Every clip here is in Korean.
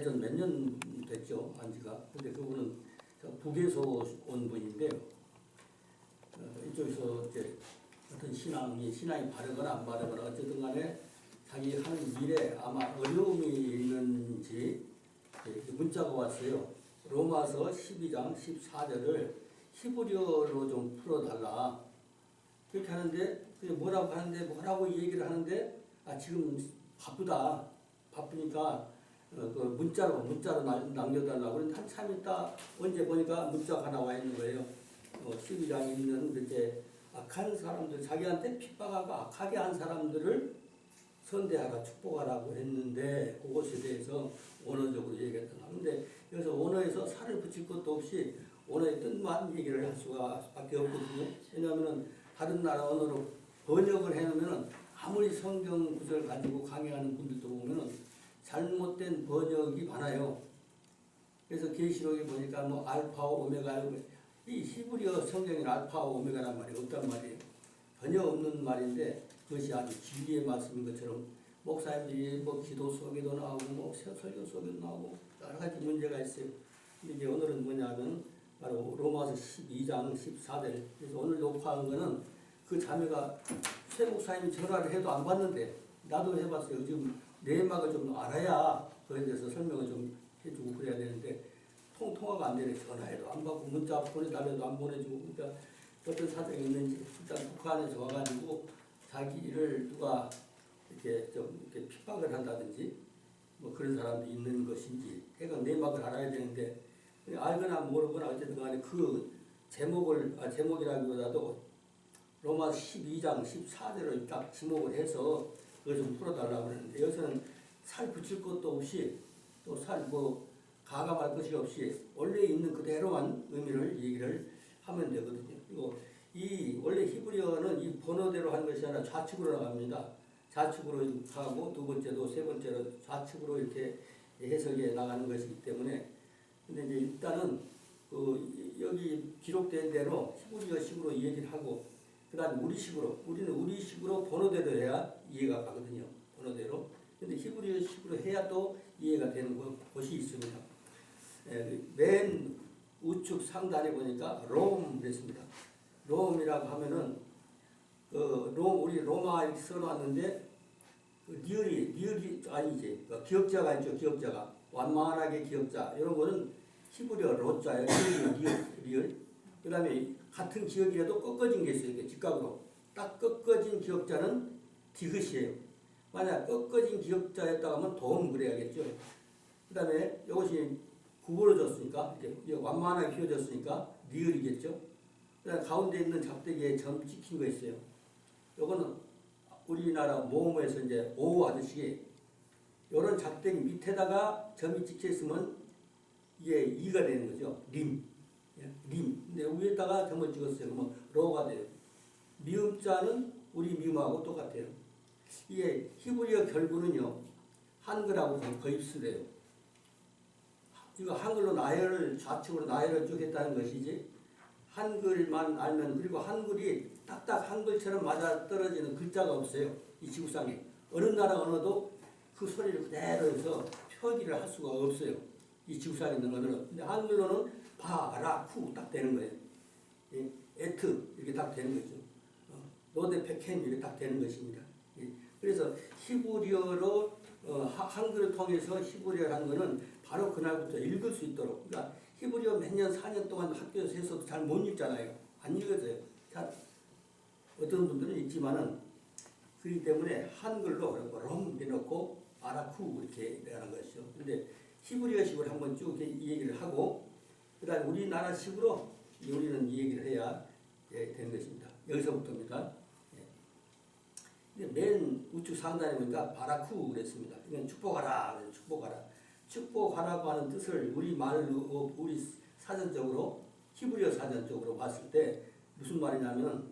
예전 몇 년 됐죠, 안지가. 근데 그분은 북에서 온 분인데요. 이쪽에서 이제 어떤 신앙이 바르거나 안 바르거나 어쨌든 간에 자기 하는 일에 아마 어려움이 있는지 문자가 왔어요. 로마서 12장 14절을 히브리어로 좀 풀어달라. 그렇게 하는데, 뭐라고 얘기를 하는데, 지금 바쁘니까, 그 문자로 남겨달라고. 그런데 한참 있다, 언제 보니까 문자가 나와 있는 거예요. 12장에 있는 그렇게 악한 사람들, 자기한테 핍박하고 악하게 한 사람들을 선대하라, 축복하라고 했는데, 그것에 대해서 언어적으로 얘기했다. 그런데 여기서 언어에서 살을 붙일 것도 없이 언어의 뜻만 얘기를 할 수밖에 없거든요. 왜냐하면 다른 나라 언어로 번역을 해놓으면 아무리 성경 구절을 가지고 강의하는 분들도 보면 잘못된 번역이 많아요. 그래서 계시록에 보니까 뭐 알파와 오메가, 이 히브리어 성경에는 알파와 오메가란 말이 없단 말이에요. 전혀 없는 말인데 그것이 아주 진리의 말씀인 것처럼 목사님들이 뭐 기도 속에도 나오고 뭐 설교 속에도 나오고 여러 가지 문제가 있어요. 근데 이제 오늘은 뭐냐면 바로 로마서 12장 14절. 그래서 오늘 녹화한 거는 그 자매가 최 목사님이 전화를 해도 안 받는데 나도 해봤어요. 지금 내막을 좀 알아야 그에 대해서 설명을 좀 해주고 그래야 되는데 통화가 안 되네. 전화해도 안 받고 문자 보내달래도 안 보내주고. 그러니까 어떤 사정이 있는지 일단 북한에서 와가지고 자기를 누가 이렇게 좀 이렇게 핍박을 한다든지 뭐 그런 사람도 있는 것인지 해가 내막을 알아야 되는데 알거나 모르거나 어쨌든 간에 그 제목이라기보다도 로마 12장 14절을 딱 지목을 해서 그걸 좀 풀어달라고 하는데 여기서는 살 붙일 것도 없이 또 가감할 것이 없이 원래 있는 그대로만 의미를 얘기를 하면 되거든요. 그리고 원래 히브리어는 이 번호대로 하는 것이 아니라 좌측으로 나갑니다. 좌측으로 가고 두 번째도 세 번째로 좌측으로 이렇게 해석해 나가는 것이기 때문에 근데 이제 일단은 여기 기록된 대로 히브리어식으로 얘기를 하고 그다음 우리는 우리식으로 번호대로 해야 이해가 가거든요. 번호대로. 근데 히브리어식으로 해야 또 이해가 되는 것이 있습니다. 맨 우측 상단에 보니까 롬 그랬습니다. 롬이라고 하면은 우리 로마 이렇게 써놨는데 리을이 아니지. 기역자가 있죠. 기역자가 완만하게 기역자 이런 거는 히브리어 로자예요. 리을. 그다음에 같은 기역이라도 꺾어진 게 있어요. 이렇게 직각으로 딱 꺾어진 기역자는 디귿이에요. 만약 꺾어진 기역자였다 하면 돔 그래야겠죠. 그다음에 이것이 구부러졌으니까 이렇게 완만하게 휘어졌으니까 리을이겠죠. 그다음 가운데 있는 작대기에 점 찍힌 거 있어요. 요거는 우리나라 모음에서 이제 오 하듯이 요런 작대기 밑에다가 점이 찍혀 있으면 이게 이가 되는 거죠. 림. 근데 위에다가 점을 찍었어요. 그러면 로가 돼요. 미음자는 우리 미음하고 똑같아요. 이게 히브리어 결구는요. 한글하고 거의 비슷해요. 이거 한글로 나열을 좌측으로 나열을 쭉 했다는 것이지 한글만 알면 그리고 한글이 딱딱 한글처럼 맞아 떨어지는 글자가 없어요. 이 지구상에. 어느 나라 언어도 그 소리를 그대로 해서 표기를 할 수가 없어요. 이 지구상에 있는 언어는. 근데 한글로는 바라쿠 딱 되는 거예요. 에트 이렇게 딱 되는 거죠. 노데페켄 이렇게 딱 되는 것입니다. 그래서 히브리어로 한글을 통해서 히브리어를 한 거는 바로 그날부터 읽을 수 있도록. 그러니까 히브리어 몇 년, 4년 동안 학교에서 해서도 잘 못 읽잖아요. 안 읽어져요. 어떤 분들은 읽지만은 그렇기 때문에 한글로 롬 해놓고 아라쿠 이렇게 하는 것이죠. 근데 히브리어식으로 한번 쭉 이 얘기를 하고 그다음에 우리나라식으로 우리는 이 얘기를 해야 되는 것입니다. 여기서부터입니다. 맨 우측 상단에 보니까 바라쿠 그랬습니다. 이건 축복하라. 축복하라고 하는 뜻을 우리 사전적으로 히브리어 사전적으로 봤을 때 무슨 말이냐면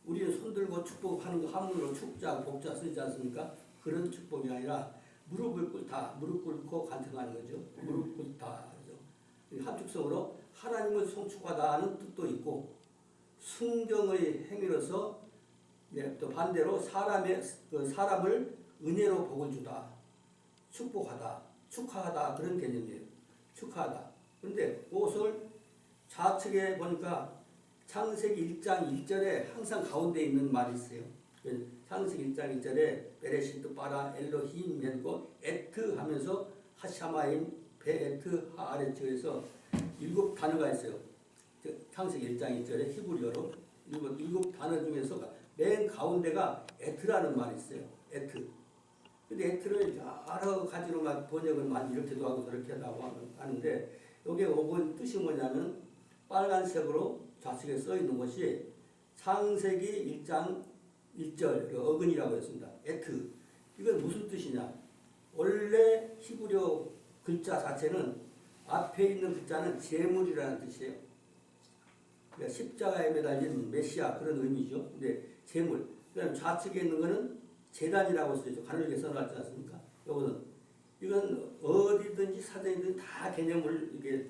우리는 손들고 축복하는 거 한문으로 축자, 복자 쓰지 않습니까? 그런 축복이 아니라 무릎을 꿇고 간청하는 거죠. 무릎 꿇다. 함축성으로 하나님을 송축하다는 뜻도 있고 순경의 행위로서 또 반대로 사람을 은혜로 복을 주다, 축복하다, 축하하다 그런 개념이에요. 축하하다. 그런데 그것을 좌측에 보니까 창세기 1장 1절에 항상 가운데 있는 말이 있어요. 창세기 1장 1절에 베레시트 바라 엘로힘 헬고 에트 하면서 하샤마임 베에트 하아레츠에서 7 단어가 있어요. 창세기 1장 1절에 히브리어로 일곱 단어 중에서 맨 가운데가 에트라는 말이 있어요. 에트. 근데 에트를 여러 가지로 막 번역을 많이 이렇게도 하고 저렇게도 하고 하는데 여기에 오건 뜻이 뭐냐면 빨간색으로 좌측에 써 있는 것이 창세기 1장 1절 그 어근이라고 했습니다. 에트. 이건 무슨 뜻이냐? 원래 히브리어 글자 자체는 앞에 있는 글자는 제물이라는 뜻이에요. 그러니까 십자가에 매달린 메시아 그런 의미죠. 근데 제물. 그다음 좌측에 있는 거는 제단이라고 써있죠. 가늘게 써놨지 않습니까? 이건 어디든지 사전이든 다 개념을 이게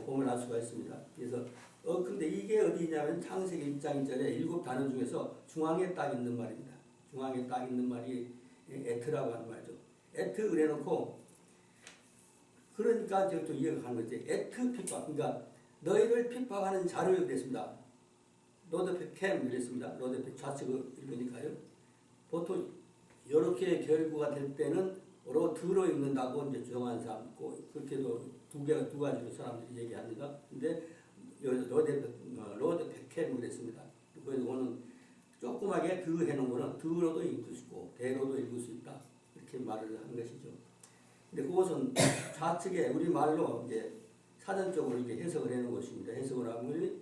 보면 알 수가 있습니다. 그래서 근데 이게 어디냐면 창세기 1장 1절에 7 단어 중에서 중앙에 딱 있는 말입니다. 중앙에 딱 있는 말이 에트라고 하는 말이죠. 에트 그래놓고 그러니까 좀 이해가 가는 거지. 에트 핍박. 그러니까 너희를 핍박하는 자를 그랬습니다. 로드펙캠 그랬습니다. 로드펙 좌측을 읽으니까요. 보통 이렇게 결구가 될 때는 로 들어 읽는다고 이제 주장하는 사람 있고 그렇게도 두 가지로 사람들이 얘기합니다. 근데 로드펙캠 그랬습니다. 그래서 오늘 조그맣게 드 해놓은 거는 드로도 읽을 수 있고 대로도 읽을 수 있다. 이렇게 말을 한 것이죠. 근데 그것은 좌측에 우리말로 이제 사전적으로 이렇게 해석을 해놓은 것입니다. 해석을 하면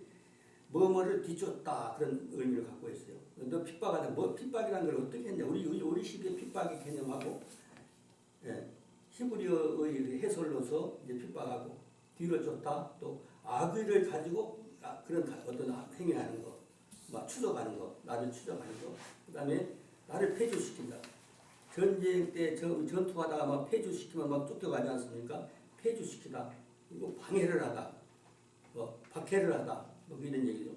뭐뭐를 뒤쫓다 그런 의미를 갖고 있어요. 너 핍박하다. 뭐 핍박이라는 걸 어떻게 했냐? 우리 시대 핍박의 개념하고 히브리어의 해설로서 이제 핍박하고 뒤를 쫓다 또 악의를 가지고 그런 어떤 행위하는 거, 막 추적하는 거, 나를 추적하는 거, 그다음에 나를 폐주시킨다. 전쟁 때 전투하다가 막 폐주시키면 막 쫓겨가지 않습니까? 폐주시키다. 그리고 방해를 하다, 박해를 하다, 이런 얘기죠.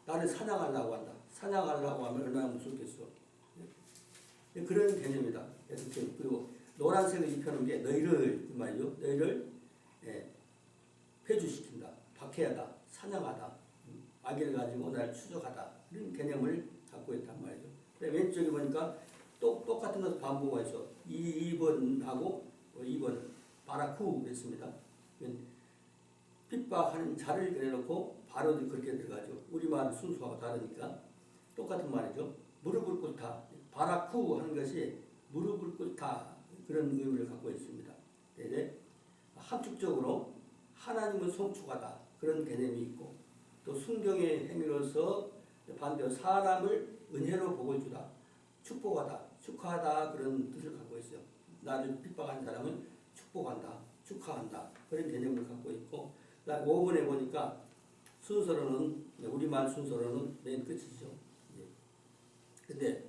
나를 사냥하려고 한다. 사냥하려고 하면 얼마나 무섭겠어. 그런 개념이다. 그리고 노란색을 입혀놓은 게 너희를 말이죠. 너희를 폐주시킨다, 박해하다, 사냥하다, 악의를 가지고 나를 추적하다 이런 개념을 갖고 있단 말이죠. 왼쪽에 보니까 똑같은 것을 반복하고 있어. 2번하고 2번 바라쿠 그랬습니다. 핍박하는 자를 그려놓고 바로 그렇게 들어가죠. 우리말 순수하고 다르니까 똑같은 말이죠. 무릎을 꿇다. 바라쿠 하는 것이 무릎을 꿇다 그런 의미를 갖고 있습니다. 이제 함축적으로 하나님을 송축하다 그런 개념이 있고 또 순경의 행위로서 반대로 사람을 은혜로 복을 주다. 축복하다, 축하하다 그런 뜻을 갖고 있어요. 나를 핍박한 사람은 축복한다, 축하한다 그런 개념을 갖고 있고 5번에 보니까 순서로는 우리말 순서로는 맨 끝이죠. 근데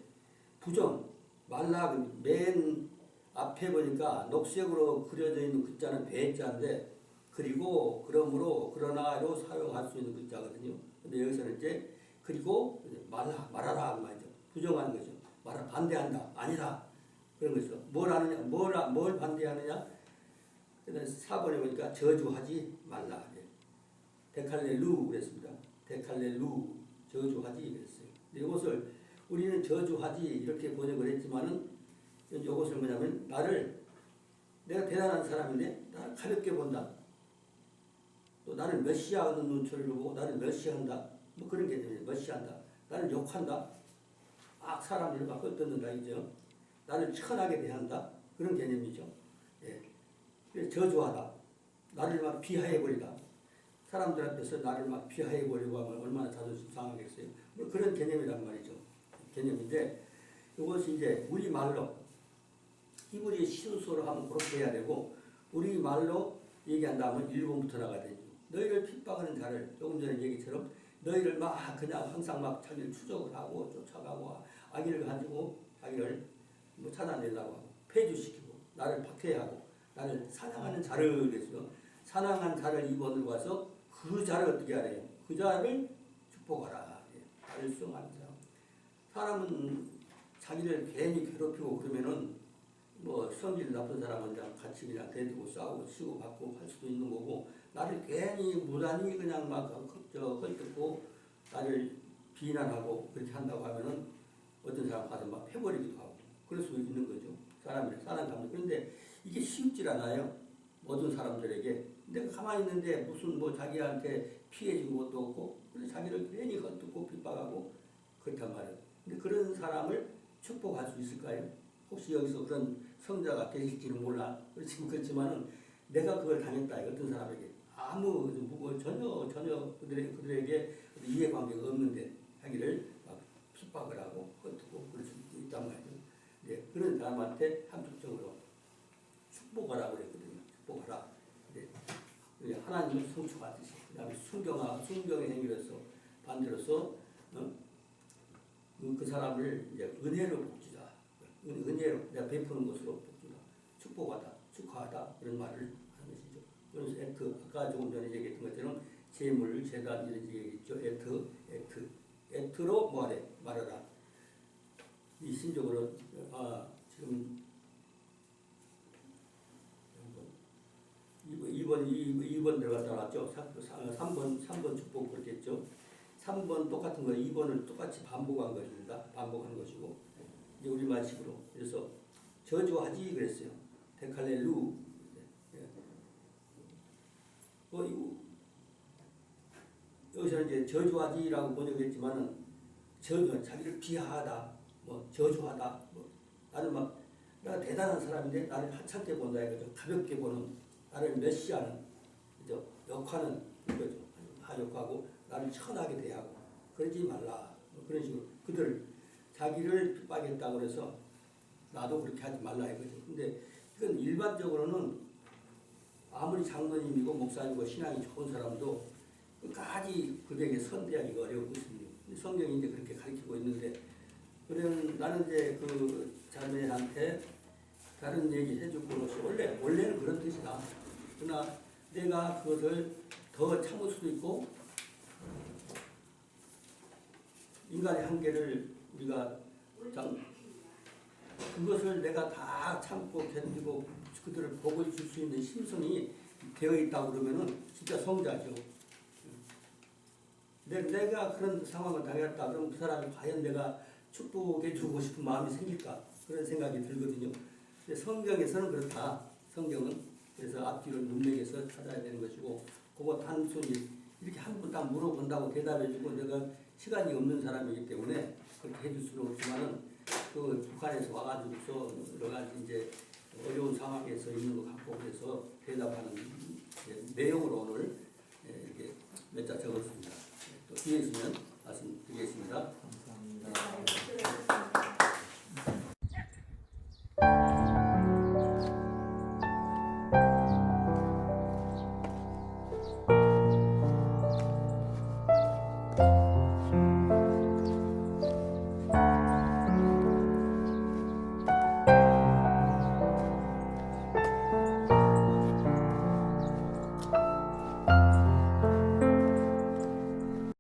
부정, 말라 맨 앞에 보니까 녹색으로 그려져 있는 글자는 배자인데 그리고 그러므로 그러나로 사용할 수 있는 글자거든요. 근데 여기서는 이제 그리고 말하라 하는 말이죠. 부정하는 거죠. 반대한다. 아니다. 그런 거죠. 뭘 반대하느냐? 그다음에 4번에 보니까 저주하지 말라. 데칼렐루 그랬습니다. 데칼렐루 저주하지 그랬어요. 이것을 우리는 저주하지 이렇게 번역을 했지만은 이것을 뭐냐면 내가 대단한 사람인데 나를 가볍게 본다. 또 나를 멸시하는 눈초리를 보고 나를 멸시한다. 뭐 그런 개념이에요. 멸시한다. 나를 욕한다. 사람들을 막 끄떡는다 이죠. 나를 천하게 대한다. 그런 개념이죠. 저주하다. 나를 막 비하해버리다. 사람들 앞에서 나를 막 비하해버리고 하면 얼마나 자존심 상하겠어요. 뭐 그런 개념이란 말이죠. 개념인데 이것이 이제 우리말로 히브리 신수로 하면 그렇게 해야 되고 우리말로 얘기한다면 1번부터 나가야 되죠. 너희를 핍박하는 자를 조금 전에 얘기처럼 너희를 막 그냥 항상 막 자기를 추적을 하고 쫓아가고 악의를 가지고 자기를 뭐 찾아내려고 하고 폐주시키고 나를 박해하고 나를 사냥하는 자를 그래서 사냥한 자를 2번으로 가서 그 자를 어떻게 하래요? 그 자를 축복하라. 나를 수용하는 자. 사람은 자기를 괜히 괴롭히고 그러면은 뭐 성질 나쁜 사람은 그냥 같이 그냥 대두고 싸우고 치고 받고 할 수도 있는 거고, 나를 괜히 무단히 그냥 막 헐뜯고 나를 비난하고 그렇게 한다고 하면은 어떤 사람 가서 막 해버리기도 하고 그럴 수 있는 거죠. 사람 감정. 그런데 이게 쉽질 않아요. 모든 사람들에게. 내가 가만히 있는데 무슨 뭐 자기한테 피해 준 것도 없고, 그래서 자기를 괜히 헐뜯고 핍박하고 그렇단 말이에요. 근데 그런 사람을 축복할 수 있을까요? 혹시 여기서 그런 성자가 되실지는 몰라. 그렇지만은 내가 그걸 당했다. 어떤 사람에게 아무 전혀 그들에게 이해관계가 없는데 자기를 막 핍박을 하고 헐뜯고 그럴 수 있단 말이에요. 네, 그런 사람한테 한쪽적으로 축복하라고 그랬거든요. 축복하라. 네, 하나님을 성축하듯이. 그다음에 순경의 행위로서 반대로서 그 사람을 이제 은혜로 복주다. 은혜로 내가 베푸는 것으로 복주다. 축복하다, 축하하다 이런 말을 하는 것이죠. 그래서 에트, 아까 조금 전에 얘기했던 것처럼 재물, 재단 이런 얘기했죠. 에트로 뭐하래 말하라. 이 신적으로 지금 2번 들어갔다 나왔죠. 3번 축복 그렇게 했죠. 3번 똑같은 거 2번을 똑같이 반복한 것입니다. 반복한 것이고 이제 우리말식으로 그래서 저주하지 그랬어요. 데칼렐루. 여기서는 이제 저주하지라고 번역했지만은 자기를 비하하다, 뭐 저주하다, 뭐 나는 막 내가 대단한 사람인데 나를 하찮게 본다 이거죠. 가볍게 보는, 나를 멸시하는, 그죠? 욕하는 이거죠. 하욕하고 나를 천하게 대하고 그러지 말라. 뭐 그런 식으로 그들 자기를 핍박했다고 그래서 나도 그렇게 하지 말라 이거죠. 근데 이건 일반적으로는 아무리 장로님이고 목사님이고 신앙이 좋은 사람도 끝까지 그들에게 선대하기가 어렵거든요. 성경이 이제 그렇게 가르치고 있는데, 그런 나는 이제 그 자매한테 다른 얘기 해줄 건 없이 원래는 그런 뜻이다. 그러나 내가 그것을 더 참을 수도 있고, 인간의 한계를 우리가 그것을 내가 다 참고 견디고 그들을 복을 줄 수 있는 심성이 되어 있다고 그러면은 진짜 성자죠. 내가 그런 상황을 당했다 그러면 그 사람이 과연 내가 축복해 주고 싶은 마음이 생길까? 그런 생각이 들거든요. 근데 성경에서는 그렇다. 성경은 그래서 앞뒤를 문맥에서 찾아야 되는 것이고, 그거 단순히 이렇게 한 번 딱 물어본다고 대답해주고 내가 시간이 없는 사람이기 때문에 그렇게 해줄 수는 없지만은 그 북한에서 와가지고서 여러 가지 이제 어려운 상황에서 있는 것 같고 그래서 대답하는 내용으로 오늘 이렇게 몇 자 적었습니다. 또 뒤에 있으면 말씀드리겠습니다.